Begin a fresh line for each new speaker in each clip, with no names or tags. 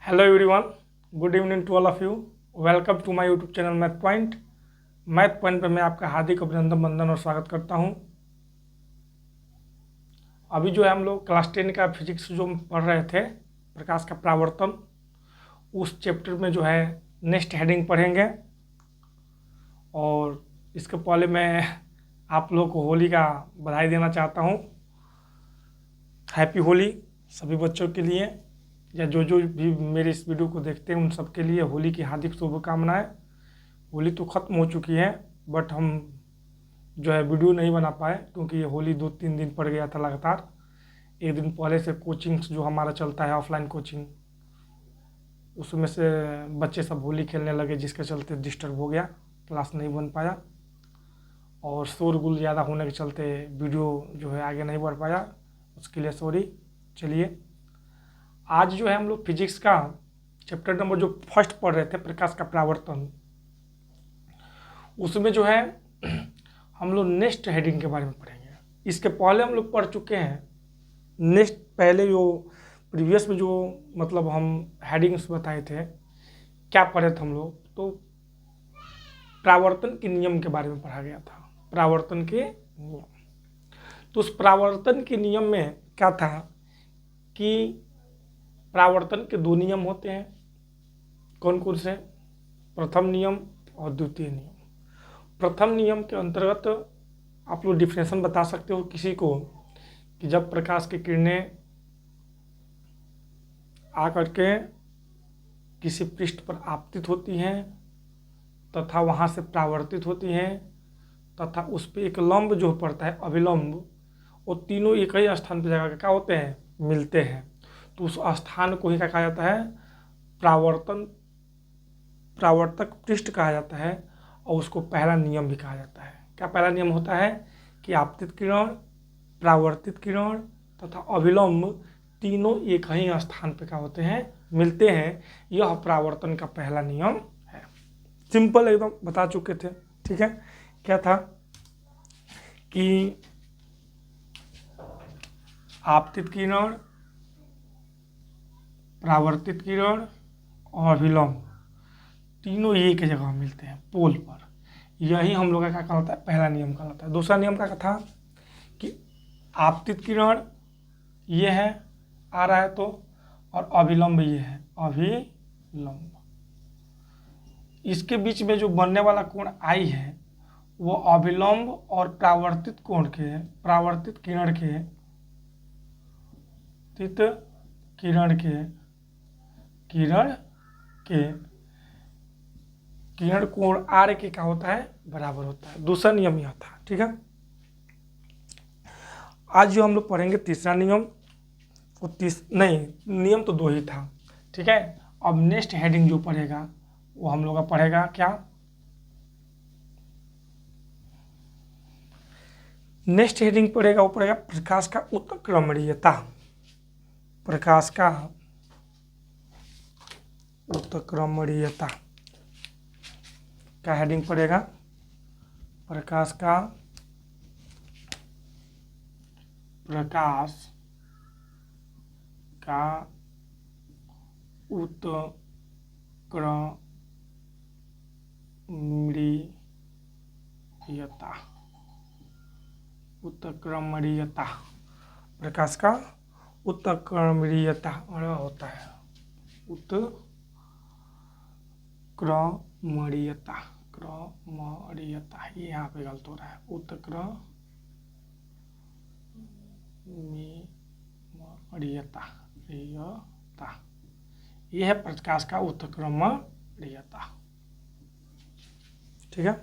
Hello everyone, good evening to all of you. Welcome to my YouTube channel math point. Math point पे मैं आपका हार्दिक अभिनंदन वंदन और स्वागत करता हूं। अभी जो है हम लोग क्लास 10 का फिजिक्स जो पढ़ रहे थे, प्रकाश का परावर्तन, उस चैप्टर में जो है नेक्स्ट हेडिंग पढ़ेंगे। और इसके पहले मैं आप लोग को होली का बधाई देना चाहता हूँ। हैप्पी होली सभी बच्चों के लिए, या जो भी मेरे इस वीडियो को देखते हैं उन सब के लिए होली की हार्दिक शुभकामनाएं। होली तो ख़त्म हो चुकी है, बट हम जो है वीडियो नहीं बना पाए क्योंकि ये होली 2-3 दिन पड़ गया था लगातार। एक दिन पहले से कोचिंग्स जो हमारा चलता है ऑफलाइन कोचिंग, उसमें से बच्चे सब होली खेलने लगे, जिसके चलते डिस्टर्ब हो गया, क्लास नहीं बन पाया। और शोरगुल ज़्यादा होने के चलते वीडियो जो है आगे नहीं बढ़ पाया, उसके लिए सॉरी। चलिए, आज जो है हम लोग फिजिक्स का चैप्टर नंबर जो फर्स्ट पढ़ रहे थे, प्रकाश का परावर्तन, उसमें जो है हम लोग नेक्स्ट हेडिंग के बारे में पढ़ेंगे। इसके पहले हम लोग पढ़ चुके हैं नेक्स्ट, पहले जो प्रीवियस में जो मतलब हम हेडिंग्स बताए थे, क्या पढ़े थे हम लोग, तो परावर्तन के नियम के बारे में पढ़ा गया था। परावर्तन के नियम, तो उस परावर्तन के नियम में क्या था कि परावर्तन के दो नियम होते हैं। कौन कौन से? प्रथम नियम और द्वितीय नियम। प्रथम नियम के अंतर्गत आप लोग डिफिनेशन बता सकते हो किसी को कि जब प्रकाश की किरणें आकर के किसी पृष्ठ पर आपतित होती हैं तथा वहाँ से परावर्तित होती हैं तथा उस पर एक लंब जो पड़ता है, अभिलंब, वो तीनों एक ही स्थान पर जगह क्या होते हैं, मिलते हैं, तो उस स्थान को ही क्या कहा जाता है, परावर्तक पृष्ठ कहा जाता है। और उसको पहला नियम भी कहा जाता है। क्या पहला नियम होता है कि आपतित किरण, परावर्तित किरण तथा अभिलंब तीनों एक ही स्थान पर क्या होते हैं, मिलते हैं। यह परावर्तन का पहला नियम है। सिंपल एकदम बता चुके थे, ठीक है। क्या था कि आपतित किरण, परावर्तित किरण और अभिलंब तीनों एक जगह मिलते हैं पोल पर। यही हम लोग का क्या कहलाता है, पहला नियम कहलाता है। दूसरा नियम क्या था कि आपतित किरण ये है, आ रहा है तो, और अभिलंब ये है, अभिलंब। इसके बीच में जो बनने वाला कोण आई है वो अभिलंब और परावर्तित कोण के, परावर्तित किरण के, किरण कोण आर के क्या होता है, बराबर होता है। दूसरा नियम यह था, ठीक है। आज जो हम लोग पढ़ेंगे तीसरा नियम, वो नियम तो दो ही था, ठीक है। अब नेक्स्ट हेडिंग जो पढ़ेगा वो हम लोग का पढ़ेगा क्या, नेक्स्ट हेडिंग पढ़ेगा, वो पढ़ेगा प्रकाश का उत्क्रमणीयता। प्रकाश का उत्क्रमणीयता का हेडिंग पड़ेगा, प्रकाश का उत्क्रमणीयता, उत्क्रमणीयता, प्रकाश का उत्क्रमणीयता होता है, उत्क्रमणीयता, क्रमणीयता, ये यहाँ पे गलत हो रहा है, उत्क्रमणीयता, ये है प्रकाश का उत्क्रमणीयता, ठीक है।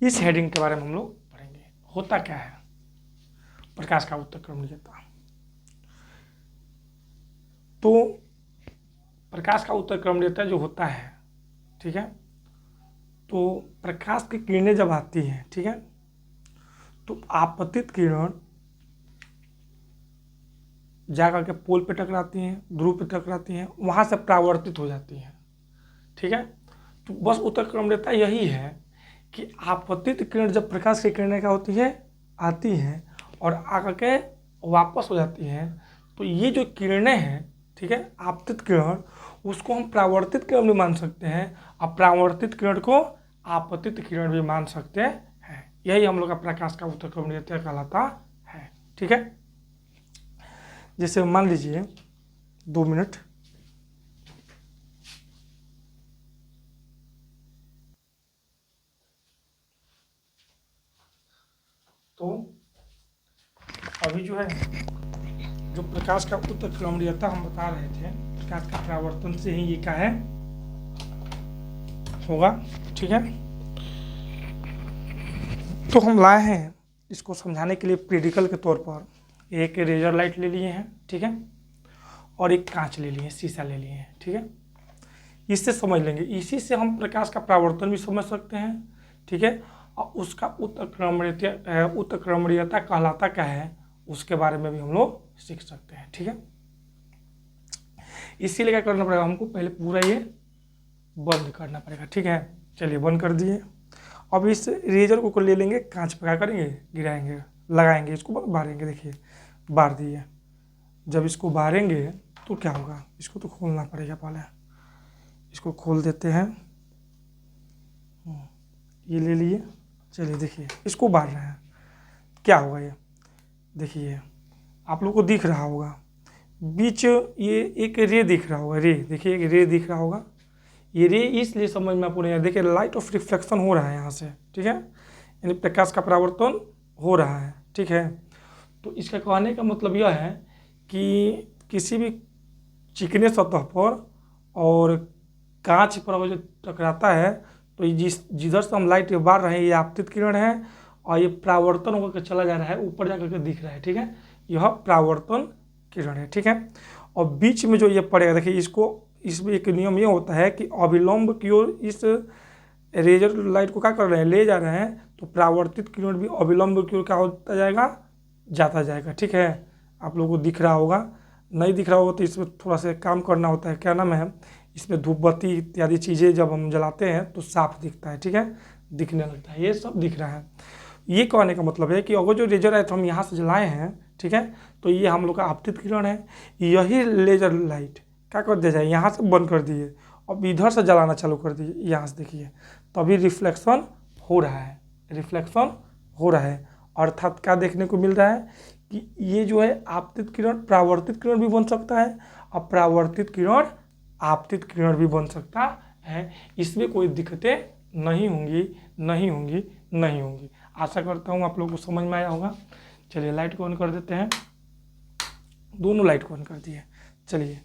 इस हेडिंग के बारे में हम लोग पढ़ेंगे। होता क्या है प्रकाश का उत्क्रमणीयता, तो प्रकाश का उत्क्रमणीयता जो होता है, ठीक है, तो प्रकाश की किरणें जब आती हैं, ठीक है, तो आपतित किरण जाकर के पोल पे टकराती हैं, ध्रुव पे टकराती हैं, वहाँ से परावर्तित हो जाती हैं, ठीक है। तो बस उत्क्रमणीयता यही है कि आपतित किरण जब प्रकाश की किरणें क्या होती है, आती हैं और आकर के वापस हो जाती हैं, तो ये जो किरणें हैं ठीक है। आपतित किरण उसको हम परावर्तित किरण भी मान सकते हैं, और परावर्तित किरण को आपतित किरण भी मान सकते हैं। यही हम लोग का प्रकाश का उत्तरक्रमणीयता कहलाता है। ठीक है। जैसे मान लीजिए 2 मिनट, तो अभी जो है जो प्रकाश का उत्तरक्रमणीयता हम बता रहे थे, प्रकाश का परावर्तन से ही ये क्या है होगा। ठीक है। तो हम लाए हैं इसको समझाने के लिए प्रैक्टिकल के तौर पर एक रेजर लाइट ले लिए हैं, ठीक है, और एक कांच ले लिए हैं, शीशा ले लिए हैं। ठीक है। इससे समझ लेंगे, इसी से हम प्रकाश का परावर्तन भी समझ सकते हैं। ठीक है। और उसका उत्तरक्रमणीयता कहलाता क्या है उसके बारे में भी हम लोग सीख सकते हैं। ठीक है। इसीलिए क्या करना पड़ेगा हमको, पहले पूरा ये बंद करना पड़ेगा। ठीक है। चलिए बंद कर दिए। अब इस रेजर को ले लेंगे, कांच पे क्या करेंगे, गिराएंगे, लगाएंगे, इसको बारेंगे। देखिए बार दिए। जब इसको बारेंगे तो क्या होगा, इसको तो खोलना पड़ेगा पहले। इसको खोल देते हैं, ये ले लिए। चलिए देखिए इसको बार रहे हैं, क्या होगा ये देखिए, आप लोग को दिख रहा होगा बीच ये एक रे दिख रहा होगा, रे देखिए एक रे दिख रहा होगा। ये रे इसलिए समझ में आपको नहीं आया, देखिए लाइट ऑफ रिफ्लेक्शन हो रहा है यहाँ से। ठीक है। यानी प्रकाश का परावर्तन हो रहा है। ठीक है। तो इसका कहने का मतलब यह है कि किसी भी चिकने सतह पर और कांच पर जो टकराता है, तो ये जिधर से हम लाइट बार रहे हैं ये आपतित किरण है, और ये परावर्तन होकर चला जा रहा है, ऊपर जाकर के दिख रहा है। ठीक है। यह परावर्तन किरण है। ठीक है। और बीच में जो ये पड़ेगा, देखिए इसमें एक नियम ये होता है कि अविलंब की ओर इस रेजर लाइट को क्या कर रहे हैं, ले जा रहे हैं, तो परावर्तित किरण भी अविलंब की ओर क्या होता जाएगा, जाता जाएगा। ठीक है। आप लोगों को दिख रहा होगा, नहीं दिख रहा होगा तो इसमें थोड़ा सा काम करना होता है। क्या नाम है, इसमें धूप बत्ती इत्यादि चीज़ें जब हम जलाते हैं तो साफ दिखता है। ठीक है। दिखने लगता है, ये सब दिख रहा है। ये कहने का मतलब है कि अगर जो लेजर लाइट हम यहाँ से जलाए हैं, ठीक है, तो ये हम लोग का आपतित किरण है। यही लेजर लाइट क्या कर दिया जाए, यहाँ से बंद कर दिए, अब इधर से जलाना चालू कर दिए, यहाँ से देखिए, तभी रिफ्लेक्शन हो रहा है, रिफ्लेक्शन हो रहा है। अर्थात क्या देखने को मिल रहा है कि ये जो है आपतित किरण परावर्तित किरण भी बन सकता है, और परावर्तित किरण आपतित किरण भी बन सकता है। इसमें कोई दिक्कतें नहीं होंगी, नहीं होंगी, नहीं होंगी। आशा करता हूँ आप लोगों को समझ में आया होगा। चलिए लाइट को ऑन कर देते हैं, दोनों लाइट को ऑन कर दिए। चलिए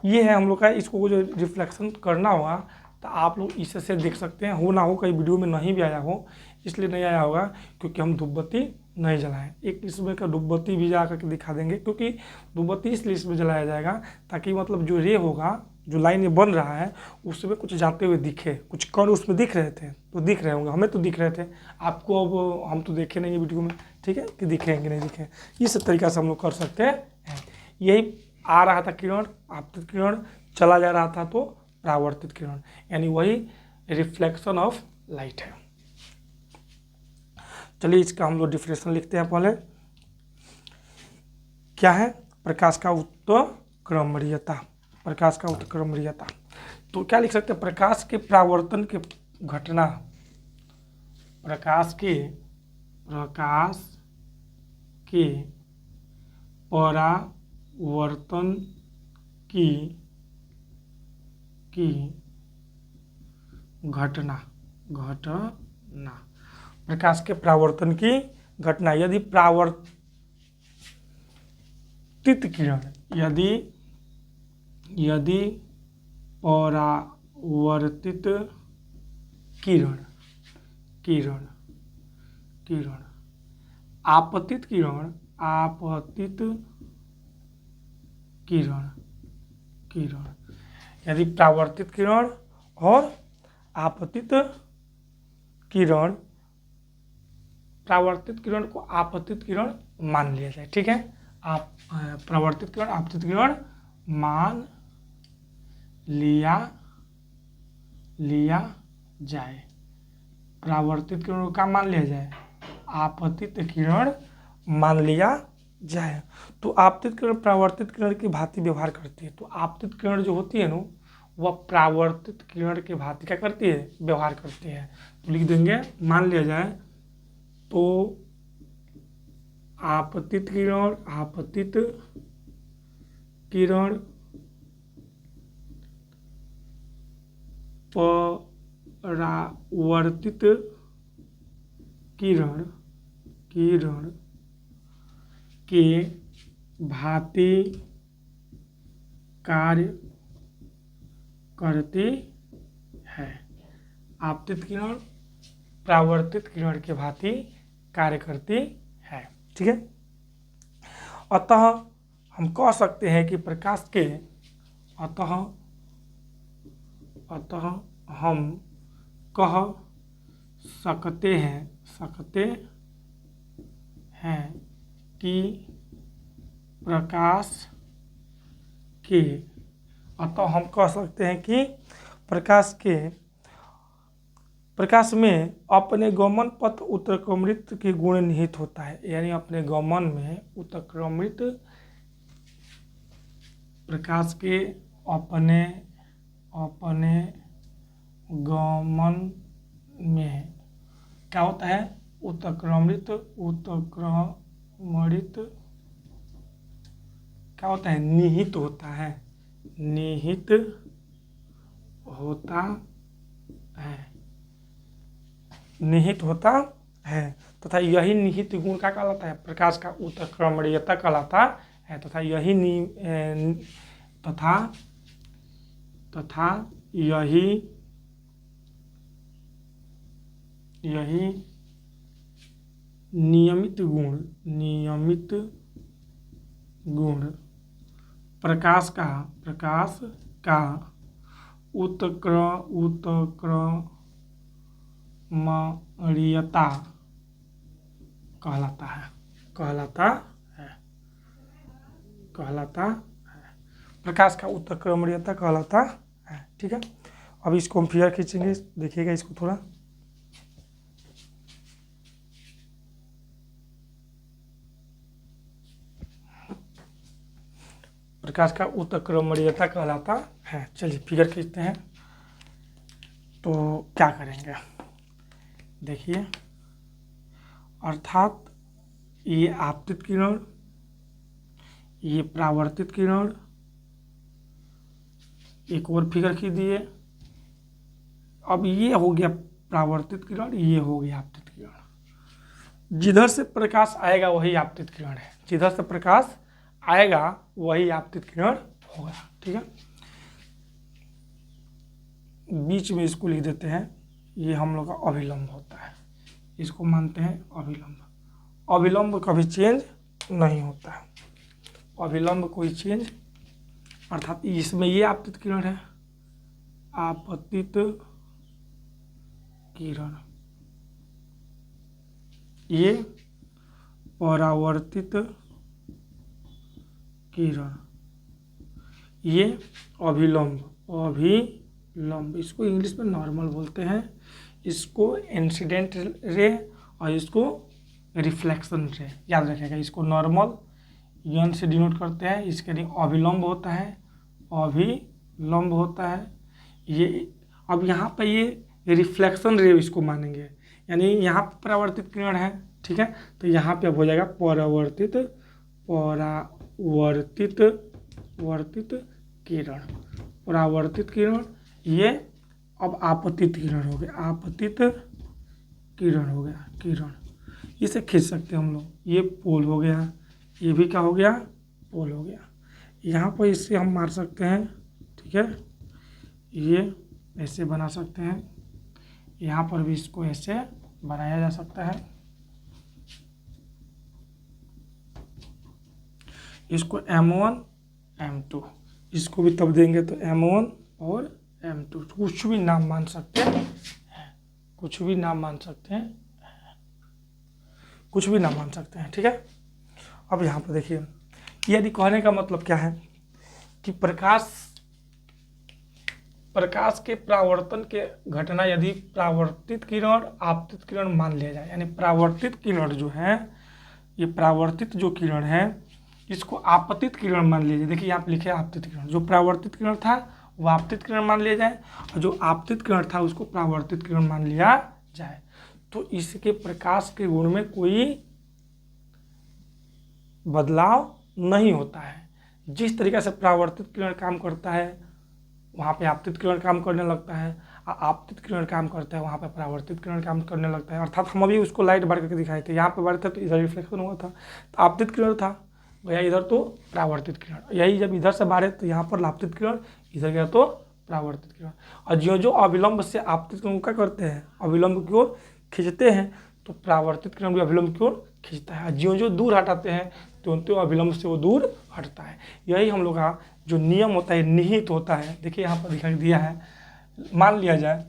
ये है हम लोग का, इसको जो रिफ्लेक्शन करना होगा तो आप लोग इससे देख सकते हैं। हो ना हो कई वीडियो में नहीं भी आया हो, इसलिए नहीं आया होगा क्योंकि हम धूप बत्ती नहीं जलाएं। एक इसमें का धूप बत्ती भी जा करके दिखा देंगे, क्योंकि धूप बत्ती इसलिए इसमें जलाया जाएगा ताकि मतलब जो रे होगा, जो लाइन ये बन रहा है, उसमें कुछ जाते हुए दिखे, कुछ कण उसमें दिख रहे थे तो दिख रहे होंगे, हमें तो दिख रहे थे, आपको अब हम तो देखे नहीं वीडियो में। ठीक है, कि दिखे कि नहीं दिखे, इस तरीक़ा से हम लोग कर सकते हैं। यही आ रहा था किरण, आपतित किरण, चला जा रहा था तो परावर्तित किरण, यानी वही रिफ्लेक्शन ऑफ लाइट है। चलिए इसका हम लोग डिफिनेशन लिखते हैं पहले। क्या है, प्रकाश का उत्तरक्रमणीयता, प्रकाश का उत्तरक्रमणीयता। तो क्या लिख सकते हैं, प्रकाश के परावर्तन की घटना, प्रकाश के परावर्तन की घटना, प्रकाश के परावर्तन की घटना। यदि परावर्तित किरण, यदि परावर्तित किरण आपतित किरण यदि परावर्तित किरण और आपतित किरण, परावर्तित किरण को आपतित किरण मान लिया जाए। ठीक है, आप परावर्तित किरण आपतित किरण मान लिया जाए, परावर्तित किरण को क्या मान लिया जाए, आपतित किरण मान लिया जाए। तो आपतित किरण परावर्तित किरण की भांति व्यवहार करती है। तो आपतित किरण जो होती है ना, वह परावर्तित किरण की भांति क्या करती है, व्यवहार करती है। तो लिख देंगे, मान लिया जाए तो आपतित किरण परावर्तित किरण के भांति कार्य करती है। आपतित किरण परावर्तित किरण के भांति कार्य करती है। ठीक है। अतः हम कह सकते हैं कि प्रकाश के अतः हम कह सकते हैं कि प्रकाश हम कह सकते हैं कि प्रकाश में अपने गमन पथ उत्क्रमणित के गुण निहित होता है। यानी अपने गमन में उत्क्रमणित, प्रकाश के अपने गमन में क्या होता है, उत्क्रमणित क्या होता है, निहित होता है तथा यही निहित गुण का कहलाता है, प्रकाश का उत्क्रमणीयता कहलाता है। तथा यही नियमित गुण प्रकाश का उत्क्रमणीयता कहलाता है। प्रकाश का उत्क्रमणीयता कहलाता है। ठीक है। अब इसको हम फिगर खींचेंगे, देखिएगा इसको थोड़ा। प्रकाश का उत्क्रमणीयता कहलाता है। चलिए फिगर खींचते हैं। तो क्या करेंगे, देखिए, अर्थात ये आपतित किरण, ये परावर्तित किरण, एक और फिगर खींच दिए। अब ये हो गया परावर्तित किरण, ये हो गया आपतित किरण। जिधर से प्रकाश आएगा वही आपतित किरण है, जिधर से प्रकाश आएगा वही आपतित किरण होगा। ठीक है। बीच में इसको लिख देते हैं, ये हम लोग का अभिलंब होता है, इसको मानते हैं अभिलंब। अभिलंब कभी चेंज नहीं होता है, अभिलंब कोई चेंज, अर्थात इसमें ये आपतित किरण है, आपतित किरण, ये परावर्तित किरण, ये अभिलंब, इसको इंग्लिश में नॉर्मल बोलते हैं, इसको इंसिडेंट रे और इसको रिफ्लेक्शन रे, याद रखिएगा। इसको नॉर्मल यन से डिनोट करते हैं, इसके लिए अभिलंब होता है, ये। अब यहाँ पे ये रिफ्लेक्शन रे इसको मानेंगे, यानी यहाँ परावर्तित किरण है। ठीक है। तो यहाँ पे अब हो जाएगा परावर्तित किरण, ये अब आपतित किरण हो गया, किरण। इसे खींच सकते हैं हम लोग, ये पोल हो गया, ये भी क्या हो गया, पोल हो गया। यहाँ पर इससे हम मार सकते हैं। ठीक है। ये ऐसे बना सकते हैं, यहाँ पर भी इसको ऐसे बनाया जा सकता है। इसको M1 M2, इसको भी तब देंगे तो M1 और M2, कुछ भी नाम मान सकते हैं, कुछ भी नाम मान सकते हैं। ठीक है। अब यहाँ पर देखिए, यदि कहने का मतलब क्या है कि प्रकाश के परावर्तन के घटना यदि परावर्तित किरण आपतित किरण मान लिया जाए, यानी परावर्तित किरण जो है ये परावर्तित जो किरण है इसको आपतित किरण मान लीजिए। देखिए यहाँ पे लिखे आपतित किरण, जो परावर्तित किरण था वो आपतित किरण मान लिया जाए और जो आपतित किरण था उसको परावर्तित किरण मान लिया जाए। तो इसके प्रकाश के गुण में कोई बदलाव नहीं होता है। जिस तरीके से परावर्तित किरण काम करता है वहाँ पे आपतित किरण काम करने लगता है, आपतित किरण काम करता है वहाँ पे परावर्तित किरण काम करने लगता है। अर्थात हम अभी उसको लाइट बार करके दिखाए थे, यहाँ पे बार था तो इधर रिफ्लेक्शन हुआ था तो आपतित किरण था, गया इधर तो परावर्तित किरण। यही जब इधर से बारे तो यहाँ पर आपतित किरण, इधर गया तो परावर्तित किरण। और जो जो अविलंब से आपतित किरण क्या करते हैं, अविलंब की ओर खींचते हैं, तो परावर्तित किरण भी अविलंब की ओर खींचता है। ज्यों जो दूर हटाते हैं तो अविलंब से वो दूर हटता है। यही हम लोग का जो नियम होता है, निहित होता है। देखिए यहाँ पर दिखाई दिया है, मान लिया जाए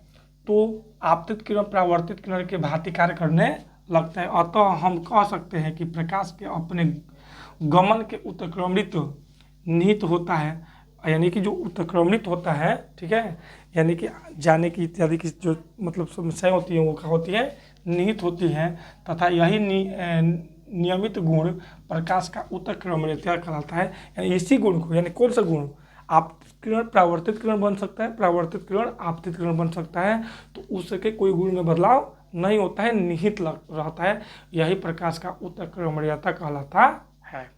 तो आपतित किरण परावर्तित किरण के भांति कार्य करने लगता है। अतः हम कह सकते हैं कि प्रकाश के अपने गमन के उत्क्रमणित निहित होता है, यानी कि जो उत्क्रमणित होता है, ठीक है, यानी कि जाने की इत्यादि की जो मतलब समस्याएं होती हैं वो क्या होती है, निहित होती हैं। तथा यही नियमित गुण प्रकाश का उत्क्रमणितता कहलाता है। यानी इसी गुण को, यानी कौन सा गुण, आपतित किरण परावर्तित किरण बन सकता है, परावर्तित किरण आपतित किरण बन सकता है, तो उसके कोई गुण में बदलाव नहीं होता है, निहित रहता है। यही प्रकाश का उत्क्रमणीयता कहलाता है।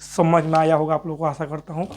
समझ में आया होगा आप लोगों को, आशा करता हूँ।